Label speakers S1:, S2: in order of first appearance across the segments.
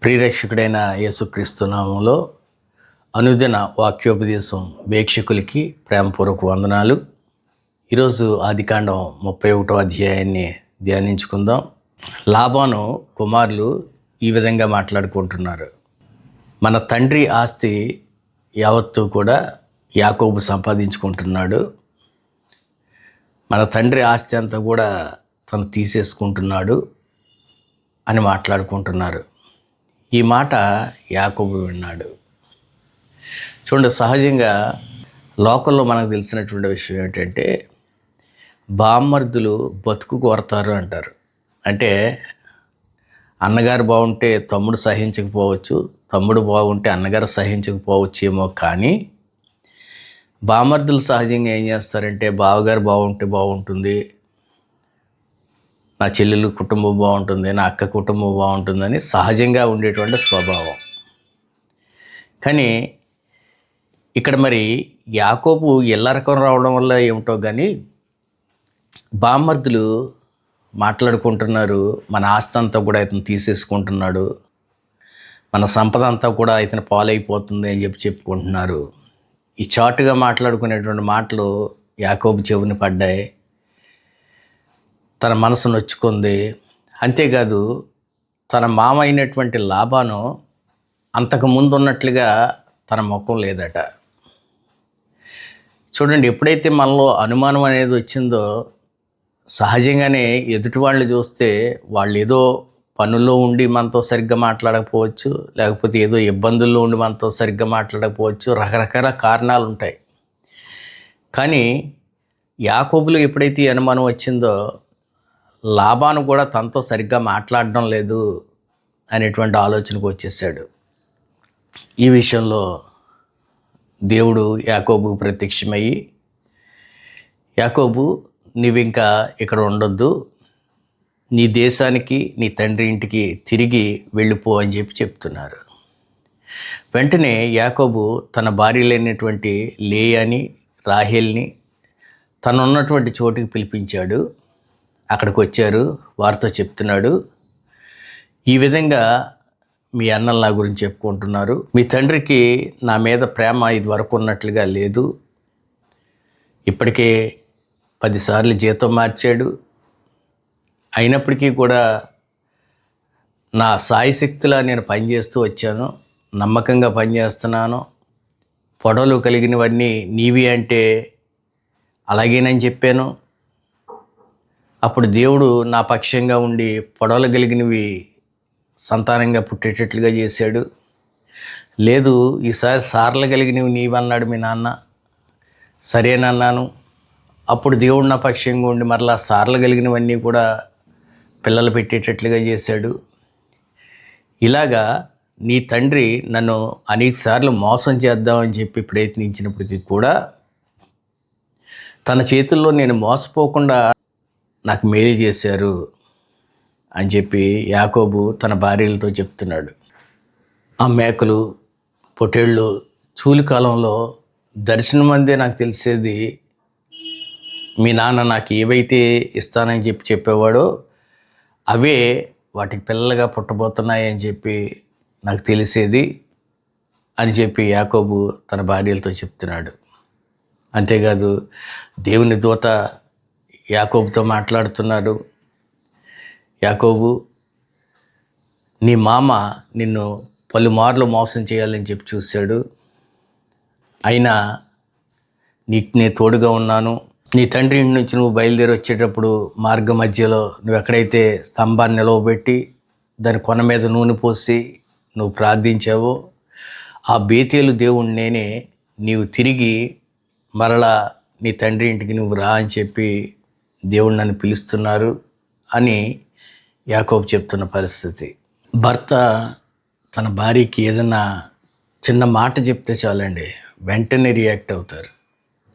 S1: ప్రియరక్షకుడైన యేసుక్రీస్తు నామములో అనుదిన వాక్యోపదేశం వీక్షకులకి ప్రేమపూర్వక వందనాలు. ఈరోజు ఆదికాండం 31వ అధ్యాయాన్ని ధ్యానించుకుందాం. లాబాను కుమారులు ఈ విధంగా మాట్లాడుకుంటున్నారు. మన తండ్రి ఆస్తి యావత్తు కూడా యాకోబు సంపాదించుకుంటున్నాడు. మన తండ్రి ఆస్తి అంతా కూడా తను తీసేసుకుంటున్నాడు అని మాట్లాడుకుంటున్నారు. ఈ మాట యాకోబు విన్నాడు. చూడండి, సహజంగా లోకల్లో మనకు తెలిసినటువంటి విషయం ఏంటంటే బామ్మర్దులు బతుకు కోరతారు అంటారు. అంటే అన్నగారు బాగుంటే తమ్ముడు సహించకపోవచ్చు, తమ్ముడు బాగుంటే అన్నగారు సహించకపోవచ్చేమో, కానీ బామ్మర్దులు సహజంగా ఏం చేస్తారంటే బావగారు బాగుంటే బాగుంటుంది, నా చెల్లెలు కుటుంబం బాగుంటుంది, నా అక్క కుటుంబం బాగుంటుందని సహజంగా ఉండేటువంటి స్వభావం. కానీ ఇక్కడ మరి యాకోబు ఎల్లరకం రావడం వల్ల ఏమిటో కానీ బామ్మర్దులు మాట్లాడుకుంటున్నారు, మన ఆస్తి అంతా కూడా ఇతను తీసేసుకుంటున్నాడు, మన సంపద అంతా కూడా ఇతను పాలైపోతుంది అని చెప్పుకుంటున్నారు. ఈ చాటుగా మాట్లాడుకునేటువంటి మాటలు యాకోబు చెవిని పడ్డాయి. తన మనసు నొచ్చుకుంది. అంతేకాదు తన మామ అయినటువంటి లాబాను అంతకుముందు ఉన్నట్లుగా తన ముఖం లేదట. చూడండి, ఎప్పుడైతే మనలో అనుమానం అనేది వచ్చిందో సహజంగానే ఎదుటి వాళ్ళు చూస్తే వాళ్ళు ఏదో పనుల్లో ఉండి మనతో సరిగ్గా మాట్లాడకపోవచ్చు, లేకపోతే ఏదో ఇబ్బందుల్లో ఉండి మనతో సరిగ్గా మాట్లాడకపోవచ్చు, రకరకాల కారణాలు ఉంటాయి. కానీ యాకోబులో ఎప్పుడైతే అనుమానం వచ్చిందో లాబాను కూడా తనతో సరిగ్గా మాట్లాడడం లేదు అనేటువంటి ఆలోచనకు వచ్చేసాడు. ఈ విషయంలో దేవుడు యాకోబుకు ప్రత్యక్షమయ్యి, యాకోబు, నీవింకా ఇక్కడ ఉండొద్దు, నీ దేశానికి నీ తండ్రి ఇంటికి తిరిగి వెళ్ళిపో అని చెప్తున్నారు. వెంటనే యాకోబు తన భార్యలైనటువంటి లేయాని, రాహేల్ని తనున్నటువంటి చోటుకి పిలిపించాడు. అక్కడికి వచ్చారు, వారితో చెప్తున్నాడు, ఈ విధంగా మీ అన్నలు నా గురించి చెప్పుకుంటున్నారు, మీ తండ్రికి నా మీద ప్రేమ ఇది వరకు ఉన్నట్లుగా లేదు, ఇప్పటికే 10 సార్లు జీతం మార్చాడు, అయినప్పటికీ కూడా నా సాయశక్తిలా నేను పనిచేస్తూ వచ్చాను, నమ్మకంగా పనిచేస్తున్నాను, పొడవలు కలిగినవన్నీ నీవి అంటే అలాగేనని చెప్పాను. అప్పుడు దేవుడు నా పక్షంగా ఉండి పొడవలు కలిగినవి సంతానంగా పుట్టేటట్లుగా చేశాడు. లేదు, ఈసారి సార్లు కలిగినవి నీవన్నాడు మీ నాన్న, సరేనన్నాను. అప్పుడు దేవుడు నా పక్షంగా ఉండి మరలా సార్లు కలిగినవన్నీ కూడా పిల్లలు పెట్టేటట్లుగా చేశాడు. ఇలాగా నీ తండ్రి నన్ను అనేక సార్లు మోసం చేద్దామని చెప్పి ప్రయత్నించినప్పటికీ కూడా తన చేతుల్లో నేను మోసపోకుండా నాకు మేలు చేశారు అని చెప్పి యాకోబు తన భార్యలతో చెప్తున్నాడు. ఆ మేకలు, పొట్టేళ్ళు చూలికాలంలో దర్శనం అందే నాకు తెలిసేది, మీ నాన్న నాకు ఏవైతే ఇస్తానని చెప్పేవాడో అవే వాటికి పిల్లలుగా పుట్టబోతున్నాయి అని చెప్పి నాకు తెలిసేది అని చెప్పి యాకోబు తన భార్యలతో చెప్తున్నాడు. అంతేకాదు దేవుని దూత యాకోబుతో మాట్లాడుతున్నారు, యాకోబు, నీ మామ నిన్ను పలుమార్లు మోసం చేయాలని చెప్పి చూశాడు, అయినా నేను తోడుగా ఉన్నాను. నీ తండ్రి ఇంటి నుంచి నువ్వు బయలుదేరి వచ్చేటప్పుడు మార్గ మధ్యలో నువ్వు ఎక్కడైతే స్తంభాన్ని నిలవబెట్టి దాని కొన మీద నూనె పోసి నువ్వు ప్రార్థించావో ఆ బేతేలు దేవుణ్ణి నేనే, నీవు తిరిగి మరలా నీ తండ్రి ఇంటికి నువ్వు రా అని చెప్పి దేవుడు నన్ను పిలుస్తున్నారు అని యాకోబు చెప్తున్న పరిస్థితి. భర్త తన భార్యకి ఏదైనా చిన్న మాట చెప్తే చాలండి, వెంటనే రియాక్ట్ అవుతారు.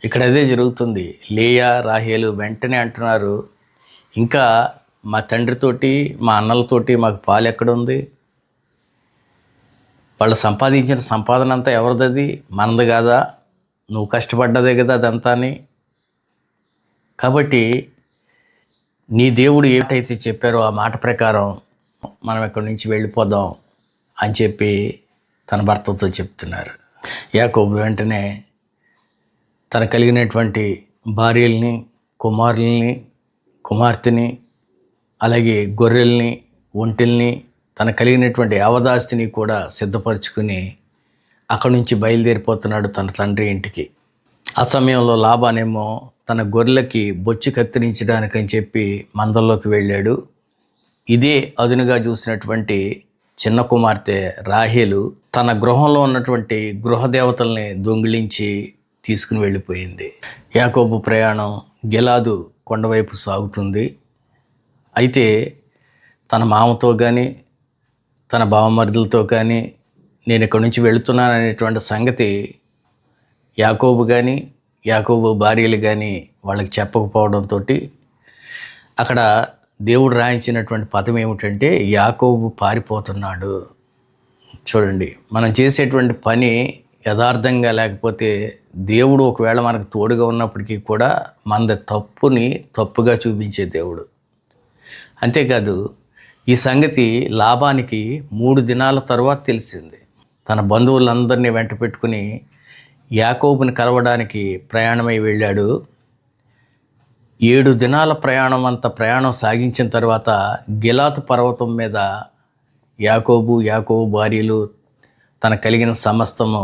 S1: ఇక్కడ అదే జరుగుతుంది. లేయా, రాహేలు వెంటనే అంటున్నారు, ఇంకా మా తండ్రితోటి మా అన్నలతోటి మాకు పాలు ఎక్కడుంది, వాళ్ళు సంపాదించిన సంపాదన అంతా ఎవరిదది, మనది కాదా, నువ్వు కష్టపడ్డదే కదా అదంతా అని. కాబట్టి నీ దేవుడు ఏటైతే చెప్పారో ఆ మాట ప్రకారం మనం ఇక్కడి నుంచి వెళ్ళిపోదాం అని చెప్పి తన భర్తతో చెప్తున్నారు. యాకోబు వెంటనే తన కలిగినటువంటి భార్యల్ని, కుమారుల్ని, కుమార్తెని, అలాగే గొర్రెల్ని, ఒంటెల్ని, తన కలిగినటువంటి యావదాస్తిని కూడా సిద్ధపరచుకుని అక్కడి నుంచి బయలుదేరిపోతున్నాడు తన తండ్రి ఇంటికి. ఆ సమయంలో లాబానేమో తన గొర్రెలకి బొచ్చు కత్తిరించడానికని చెప్పి మందల్లోకి వెళ్ళాడు. ఇదే అదునుగా చూసినటువంటి చిన్న కుమార్తె రాహేలు తన గృహంలో ఉన్నటువంటి గృహదేవతల్ని దొంగిలించి తీసుకుని వెళ్ళిపోయింది. యాకోబు ప్రయాణం గిలాదు కొండవైపు సాగుతుంది. అయితే తన మామతో కానీ తన బావమరుదులతో కానీ నేను ఇక్కడి నుంచి వెళుతున్నాననేటువంటి సంగతి యాకోబు కానీ యాకోబు భార్యలు కానీ వాళ్ళకి చెప్పకపోవడంతో అక్కడ దేవుడు రాయించినటువంటి పదం ఏమిటంటే యాకోబు పారిపోతున్నాడు. చూడండి, మనం చేసేటువంటి పని యథార్థంగా లేకపోతే దేవుడు ఒకవేళ మనకు తోడుగా ఉన్నప్పటికీ కూడా మన తప్పుని తప్పుగా చూపించే దేవుడు. అంతేకాదు, ఈ సంగతి లాబానికి 3 దినాల తరువాత తెలిసింది. తన బంధువులందరినీ వెంట పెట్టుకుని యాకోబుని కలవడానికి ప్రయాణమై వెళ్ళాడు. 7 దినాల ప్రయాణం సాగించిన తర్వాత గిలాతు పర్వతం మీద యాకోబు భార్యలు తన కలిగిన సమస్తము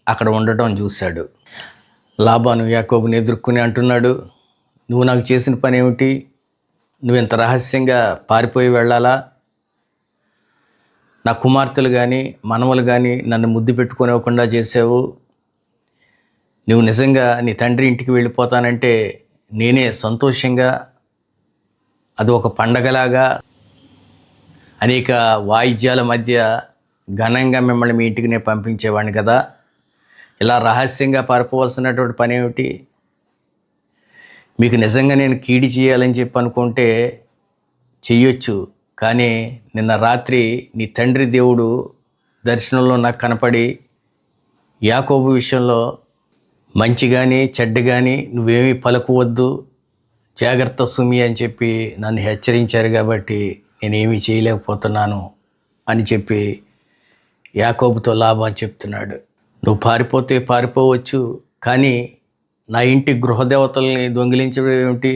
S1: అక్కడ ఉండటం చూశాడు. లాబాను యాకోబుని ఎదుర్కొని అంటున్నాడు, నువ్వు నాకు చేసిన పని ఏమిటి? నువ్వు ఇంత రహస్యంగా పారిపోయి వెళ్ళాలా? నా కుమార్తెలు కానీ మనవలు కానీ నన్ను ముద్దు పెట్టుకోనివ్వకుండా చేసావు. నువ్వు నిజంగా నీ తండ్రి ఇంటికి వెళ్ళిపోతానంటే నేనే సంతోషంగా అది ఒక పండగలాగా అనేక వాయిద్యాల మధ్య ఘనంగా మిమ్మల్ని మీ ఇంటికి నేను పంపించేవాడిని కదా. ఇలా రహస్యంగా పారిపోవాల్సినటువంటి పని ఏమిటి? మీకు నిజంగా నేను కీడి చేయాలని చెప్పి అనుకుంటే చెయ్యొచ్చు, కానీ నిన్న రాత్రి నీ తండ్రి దేవుడు దర్శనంలో నాకు కనపడి యాకోబు విషయంలో మంచి కానీ చెడ్డ కానీ నువ్వేమీ పలుకోవద్దు, జాగ్రత్త సుమి అని చెప్పి నన్ను హెచ్చరించారు కాబట్టి నేనేమీ చేయలేకపోతున్నాను అని చెప్పి యాకోబుతో లాభం చెప్తున్నాడు. నువ్వు పారిపోతే పారిపోవచ్చు, కానీ నా ఇంటి గృహదేవతల్ని దొంగిలించడం ఏమిటి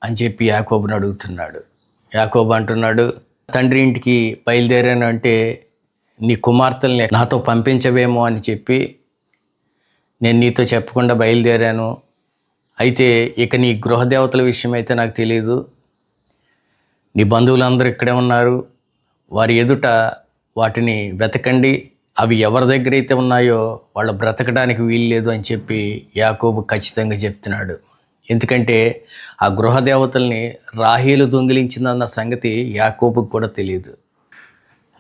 S1: అని చెప్పి యాకోబుని అడుగుతున్నాడు. యాకోబు అంటున్నాడు, తండ్రి ఇంటికి బయలుదేరాను అంటే నీ కుమార్తెల్ని నాతో పంపించవేమో అని చెప్పి నేను నీతో చెప్పకుండా బయలుదేరాను. అయితే ఇక నీ గృహదేవతల విషయం అయితే నాకు తెలియదు. నీ బంధువులందరూ ఇక్కడే ఉన్నారు, వారి ఎదుట వాటిని వెతకండి, అవి ఎవరి దగ్గర అయితే ఉన్నాయో వాళ్ళు బ్రతకడానికి వీల్లేదు అని చెప్పి యాకోబు ఖచ్చితంగా చెప్తున్నాడు. ఎందుకంటే ఆ గృహదేవతల్ని రాహేలు దొంగిలించిందన్న సంగతి యాకోబుకు కూడా తెలియదు.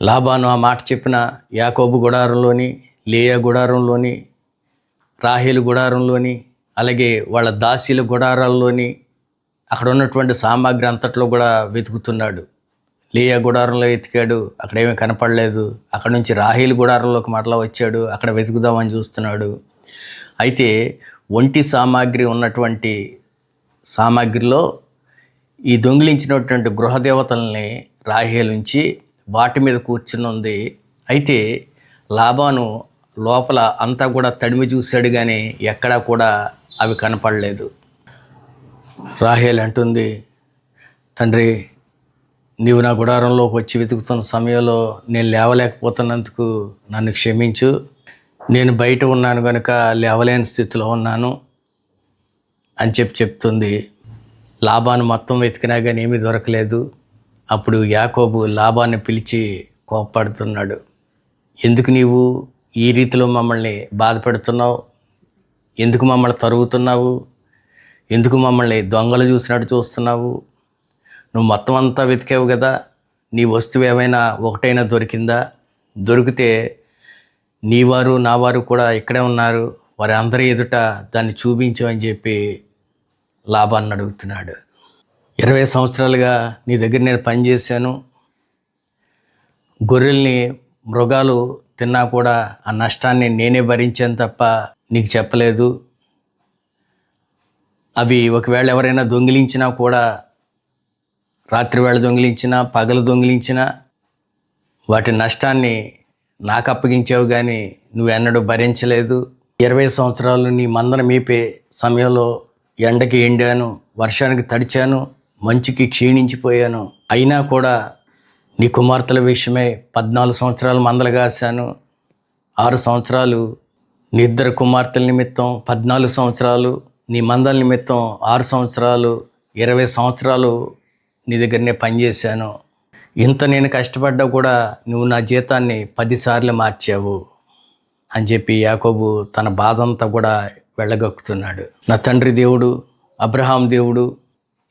S1: లాబాను ఆ మాట చెప్పిన యాకోబు గుడారంలోని, లేయా గుడారంలోని, రాహేలు గుడారంలోని, అలాగే వాళ్ళ దాసీల గుడారాల్లోని అక్కడ ఉన్నటువంటి సామాగ్రి అంతట్లో కూడా వెతుకుతున్నాడు. లేయా గుడారంలో వెతికాడు, అక్కడేమీ కనపడలేదు. అక్కడ నుంచి రాహేలు గుడారంలోకి మరలా వచ్చాడు, అక్కడ వెతుకుదామని చూస్తున్నాడు. అయితే ఒంటి సామాగ్రి ఉన్నటువంటి సామాగ్రిలో ఈ దొంగిలించినటువంటి గృహదేవతల్ని రాహేలు ఉంచి వాటి మీద కూర్చుని ఉంది. అయితే లాబాను లోపల అంతా కూడా తడిమి చూశాడు, కానీ ఎక్కడా కూడా అవి కనపడలేదు. రాహేలు అంటుంది, తండ్రి నీవు నా గుడారంలోకి వచ్చి వెతుకుతున్న సమయంలో నేను లేవలేకపోతున్నందుకు నన్ను క్షమించు. నేను బయట ఉన్నాను కనుక లేవలేని స్థితిలో ఉన్నాను అని చెప్తుంది. లాబాను మొత్తం వెతికినా కానీ ఏమీ దొరకలేదు. అప్పుడు యాకోబు లాబాన్ని పిలిచి కోప్పడుతున్నాడు, ఎందుకు నీవు ఈ రీతిలో మమ్మల్ని బాధ పెడుతున్నావు? ఎందుకు మమ్మల్ని తరుగుతున్నావు? ఎందుకు మమ్మల్ని దొంగలు చూసినట్టు చూస్తున్నావు? నువ్వు మొత్తం అంతా వెతికావు కదా, నీ వస్తువు ఏమైనా ఒకటైనా దొరికిందా? దొరికితే నీవారు నావారు కూడా ఇక్కడే ఉన్నారు, వారి అందరి ఎదుట దాన్ని చూపించు అని చెప్పి లాబాన్ని అడుగుతున్నాడు. 20 సంవత్సరాలుగా నీ దగ్గర నేను పనిచేశాను, గొర్రెల్ని మృగాలు తిన్నా కూడా ఆ నష్టాన్ని నేనే భరించాను తప్ప నీకు చెప్పలేదు. అవి ఒకవేళ ఎవరైనా దొంగిలించినా కూడా, రాత్రివేళ దొంగిలించినా పగలు దొంగిలించినా వాటి నష్టాన్ని నాకు అప్పగించావు కానీ నువ్వెన్నడూ భరించలేదు. 20 సంవత్సరాలు నీ మందను మేపే సమయంలో ఎండకి ఎండాను, వర్షానికి తడిచాను, మంచుకి క్షీణించిపోయాను. అయినా కూడా నీ కుమార్తెల విషయమై 14 సంవత్సరాలు మందలు కాశాను. 6 సంవత్సరాలు నీ 2 కుమార్తెల నిమిత్తం, 14 సంవత్సరాలు నీ మందల నిమిత్తం, 6 సంవత్సరాలు, 20 సంవత్సరాలు నీ దగ్గరనే పనిచేశాను. ఇంత నేను కష్టపడ్డా కూడా నువ్వు నా జీతాన్ని 10 సార్లు మార్చావు అని చెప్పి యాకోబు తన బాధ అంతా కూడా వెళ్ళగక్కుతున్నాడు. నా తండ్రి దేవుడు, అబ్రహాం దేవుడు,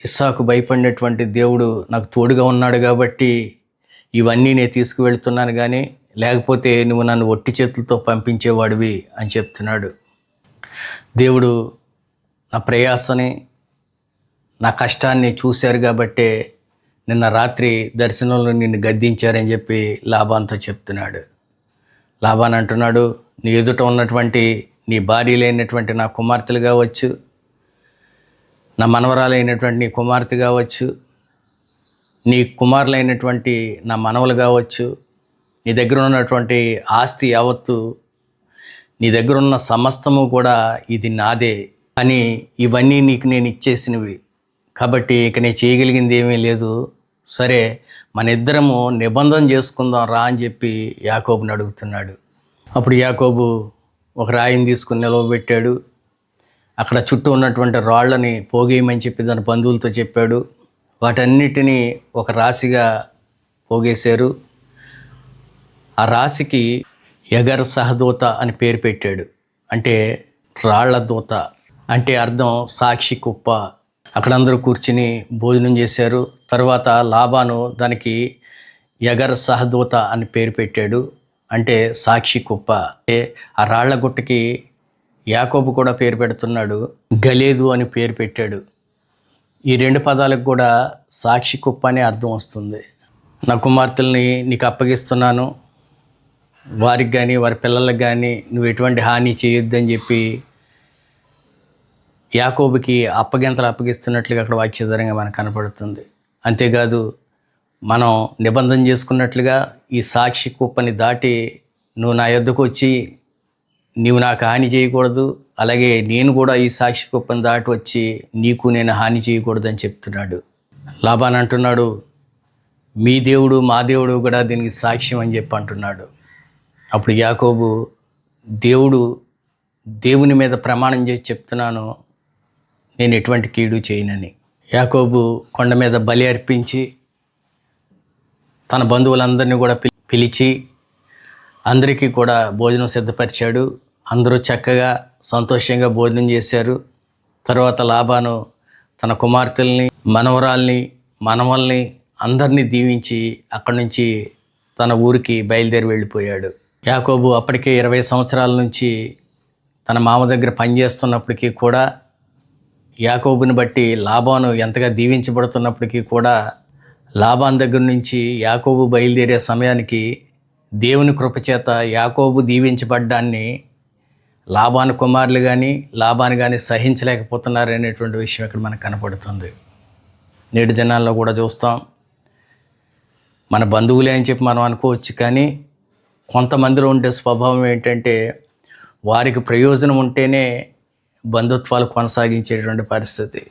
S1: ఇస్సాకు భయపడినటువంటి దేవుడు నాకు తోడుగా ఉన్నాడు కాబట్టి ఇవన్నీ నేను తీసుకువెళ్తున్నాను, కానీ లేకపోతే నువ్వు నన్ను ఒట్టి చేతులతో పంపించేవాడివి అని చెప్తున్నాడు. దేవుడు నా ప్రయాసని, నా కష్టాన్ని చూశారు కాబట్టే నిన్న రాత్రి దర్శనంలో నిన్ను గద్దించారని చెప్పి లాబాన్తో చెప్తున్నాడు. లాబాన్ అంటున్నాడు, నీ ఎదుట ఉన్నటువంటి నీ భార్యలైనటువంటి నా కుమార్తెలు కావచ్చు, నా మనవరాలైనటువంటి నీ కుమార్తె కావచ్చు, నీ కుమారులైనటువంటి నా మనవలు కావచ్చు, నీ దగ్గర ఉన్నటువంటి ఆస్తి యావత్తు, నీ దగ్గర ఉన్న సమస్తము కూడా ఇది నాదే అని, ఇవన్నీ నీకు నేను ఇచ్చేసినవి కాబట్టి ఇక నేను చేయగలిగింది ఏమీ లేదు. సరే, మన ఇద్దరము నిబంధన చేసుకుందాం రా అని చెప్పి యాకోబుని అడుగుతున్నాడు. అప్పుడు యాకోబు ఒక రాయిని తీసుకుని నిలవబెట్టాడు. అక్కడ చుట్టూ ఉన్నటువంటి రాళ్ళని పోగేయమని చెప్పి దాని బంధువులతో చెప్పాడు. వాటన్నిటినీ ఒక రాశిగా పోగేశారు. ఆ రాశికి యగర్ సహదూత అని పేరు పెట్టాడు. అంటే రాళ్ల దూత అంటే అర్థం సాక్షి కుప్ప. అక్కడ అందరూ కూర్చుని భోజనం చేశారు. తర్వాత లాబాను దానికి యగర్ సహదూత అని పేరు పెట్టాడు. అంటే సాక్షి కుప్ప. ఆ రాళ్ల గుట్టకి యాకోబు కూడా పేరు పెడుతున్నాడు, గలేదు అని పేరు పెట్టాడు. ఈ 2 పదాలకు కూడా సాక్షి కుప్ప అనే అర్థం వస్తుంది. నా కుమార్తెల్ని నీకు అప్పగిస్తున్నాను, వారికి కానీ వారి పిల్లలకు కానీ నువ్వు ఎటువంటి హాని చేయొద్దని చెప్పి యాకోబుకి అప్పగిస్తున్నట్లుగా అక్కడ వాక్యధారంగా మనకు కనపడుతుంది. అంతేకాదు, మనం నిబంధన చేసుకున్నట్లుగా ఈ సాక్షి కుప్పని దాటి నువ్వు నా యొద్దకు వచ్చి నీవు నాకు హాని చేయకూడదు, అలాగే నేను కూడా ఈ సాక్షి కుప్పని దాటి వచ్చి నీకు నేను హాని చేయకూడదని చెప్తున్నాడు. లాబాన్ అంటున్నాడు, మీ దేవుడు మా దేవుడు కూడా దీనికి సాక్ష్యం అని చెప్పి అంటున్నాడు. అప్పుడు యాకోబు, దేవుని మీద ప్రమాణం చేసి చెప్తున్నాను, నేను ఎటువంటి కీడు చేయనని. యాకోబు కొండ మీద బలి అర్పించి తన బంధువులందరినీ కూడా పిలిచి అందరికీ కూడా భోజనం సిద్ధపరిచాడు. అందరూ చక్కగా సంతోషంగా భోజనం చేశారు. తర్వాత లాబాను తన కుమార్తెల్ని, మనవరాల్ని, మనవల్ని అందరినీ దీవించి అక్కడి నుంచి తన ఊరికి బయలుదేరి వెళ్ళిపోయాడు. యాకోబు అప్పటికే 20 సంవత్సరాల నుంచి తన మామ దగ్గర పనిచేస్తున్నప్పటికీ కూడా, యాకోబుని బట్టి లాబాను ఎంతగా దీవించబడుతున్నప్పటికీ కూడా, లాబాన్ దగ్గర నుంచి యాకోబు బయలుదేరే సమయానికి దేవుని కృపచేత యాకోబు దీవించబడ్డాన్ని లాబాను కుమారులు కానీ లాబాను కానీ సహించలేకపోతున్నారు అనేటువంటి విషయం ఇక్కడ మనకు కనపడుతుంది. నేటి దినాల్లో కూడా చూస్తాం. మన బంధువులే అని చెప్పి మనం అనుకోవచ్చు, కానీ కొంతమందిలో ఉండే స్వభావం ఏంటంటే వారికి ప్రయోజనం ఉంటేనే బంధుత్వాలు కొనసాగించేటువంటి పరిస్థితి.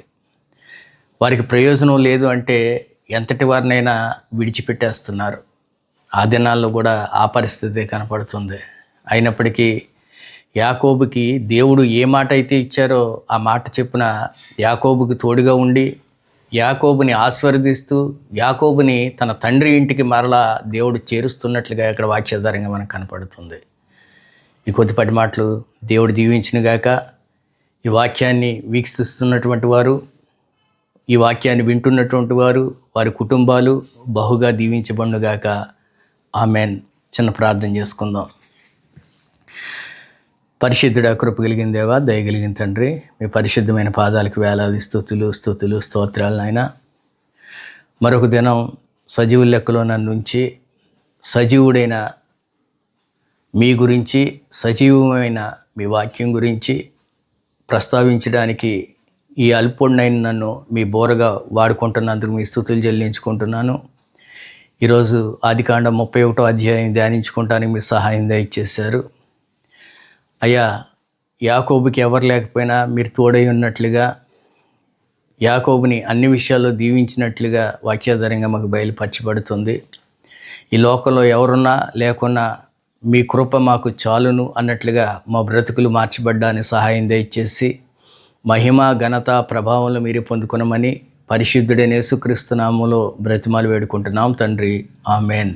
S1: వారికి ప్రయోజనం లేదు అంటే ఎంతటి వారినైనా విడిచిపెట్టేస్తున్నారు. ఆ దినాల్లో కూడా ఆ పరిస్థితి కనపడుతుంది. అయినప్పటికీ యాకోబుకి దేవుడు ఏ మాట అయితే ఇచ్చారో ఆ మాట చెప్పున యాకోబుకి తోడుగా ఉండి యాకోబుని ఆశీర్వదిస్తూ యాకోబుని తన తండ్రి ఇంటికి మరలా దేవుడు చేరుస్తున్నట్లుగా ఇక్కడ వాక్యాధారంగా మనకు కనపడుతుంది. ఈ కొద్దిపాటి మాటలు దేవుడు దీవించినగాక. ఈ వాక్యాన్ని వీక్షిస్తున్నటువంటి వారు, ఈ వాక్యాన్ని వింటున్నటువంటి వారు, వారి కుటుంబాలు బహుగా దీవించబడుగాక. ఆమెన్. చిన్న ప్రార్థన చేసుకుందాం. పరిశుద్ధుడా, కృప కలిగిన దేవా, దయగలిగిన తండ్రి, మీ పరిశుద్ధమైన పాదాలకు వేలాది స్తుతులు స్తోత్రాలు నాయన. మరొక దినం సజీవుల లెక్కలో నన్ను ఉంచి సజీవుడైన మీ గురించి, సజీవమైన మీ వాక్యం గురించి ప్రస్తావించడానికి ఈ అల్పుడినైన నన్ను మీ బోరగా వాడుకుంటున్నందుకు మీ స్తుతులు చెల్లించుకుంటున్నాను. ఈరోజు ఆదికాండం 31వ అధ్యాయం ధ్యానించుకోవటానికి మీరు సహాయం దయచేశారు. అయ్యా, యాకోబుకి ఎవరు లేకపోయినా మీరు తోడై ఉన్నట్లుగా, యాకోబుని అన్ని విషయాల్లో దీవించినట్లుగా వాక్యాధారంగా మాకు బయలుపరచబడుతుంది. ఈ లోకంలో ఎవరున్నా లేకున్నా మీ కృప మాకు చాలును అన్నట్లుగా మా బ్రతుకులు మార్చబడ్డానికి సహాయం దయచేసి మహిమ, ఘనత, ప్రభావంలో మీరే పొందుకునమని పరిశుద్ధుడైన యేసుక్రీస్తు నామములో బ్రతిమాలు వేడుకుంటున్నాం తండ్రి. ఆమెన్.